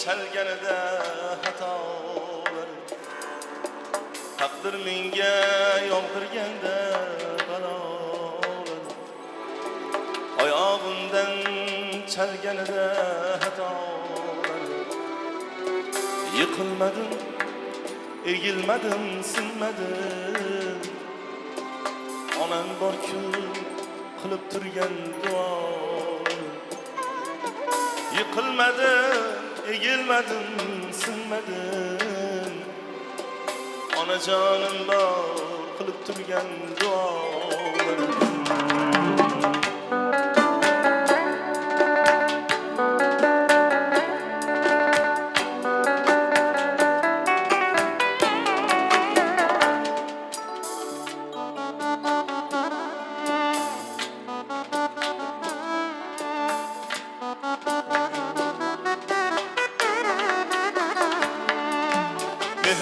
chalganida xatolar, taqdir menga yog'dirganda balolar, oyog'imdan chalganida xatolar, yiqilmadim, egilmadim, sinmadim, onam bor-ku qilib turgan duo. Yiqilmadim, egilmadim, sinmadim, onajonim bor qilib turgan duolarim.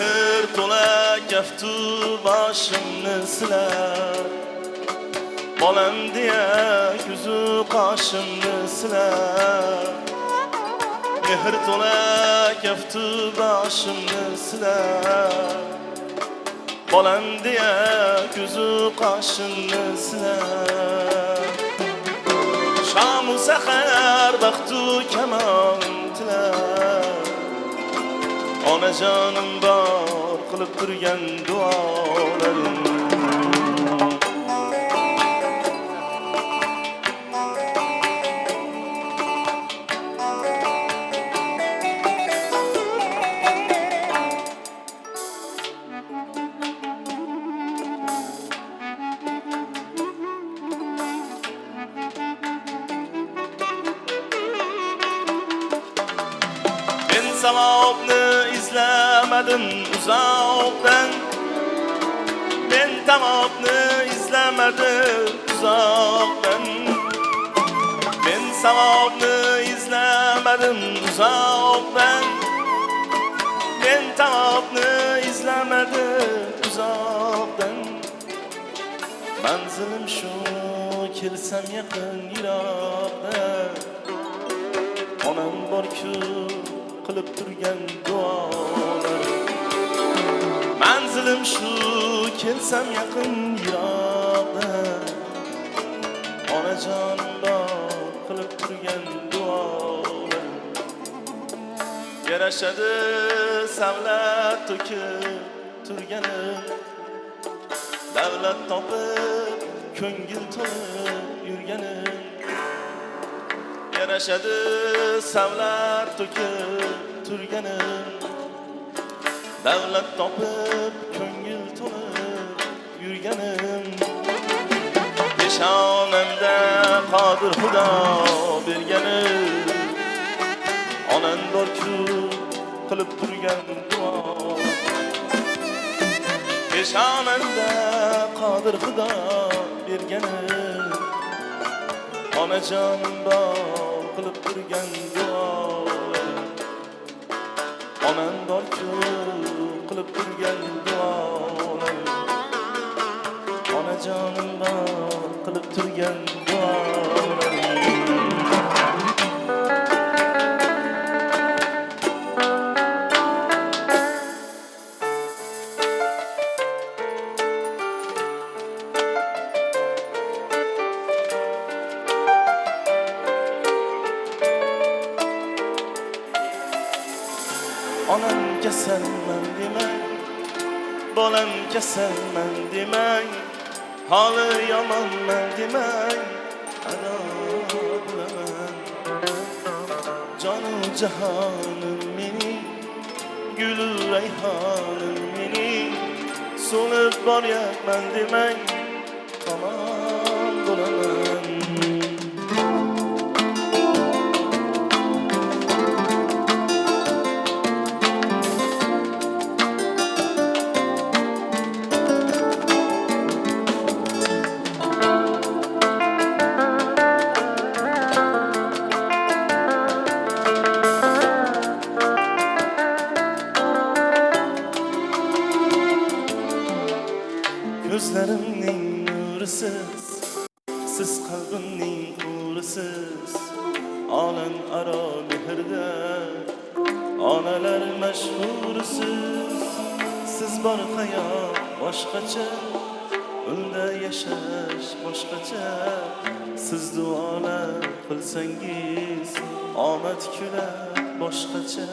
Mehr to'la kaftu boshimni silar, bolam deya yuzu qoshimni silar. Mehr to'la kaftu boshimni silar, bolam deya yuzu qoshimni silar. Shamu sahar baxtu kamon tilar, onajonim bor qilib turgan duolarim. Men savobni izlamadim uzoqdan, men tamobni izlamadim uzoqdan, men savobni izlamadim uzoqdan, men tamobni izlamadim uzoqdan. Manzilim shu, kelsam yaqin yiroqdan, onam bor-ku qilib turgan duolar. Manzilim shu, kelsam yaqin yiroqda, onajonim bor qilib turgan duolar. Yarashadi savlat to'kib turganim, davlat topib ko'ngil to'lib yurganim. Yarashadi savlat to'kib turganim, davlat topib ko'ngil to'lib yurganim. Peshonamda qodir Xudo berganim, onam bor-ku qilib turgan duo. Peshonamda qodir Xudo berganim, onajonim bor qilib turgan duolarim. Onam bor-ku qilib turgan duolarim, onajonim bor qilib turgan duolarim. Onam kasalman demang, bolam kasalman demang, holi yomonman demang, ado bo'laman. Jonu jahonim mening, gulu rayhonim mening, so'lib boryapman demang, tamom bo'laman. Gözlerimning nurisiz, siz qalbimning hurisiz, olam aro mehrda onalar mashhursiz. Siz bor hayot boshqacha, unda yashash boshqacha. Siz duolar qilsangiz omad kular boshqacha.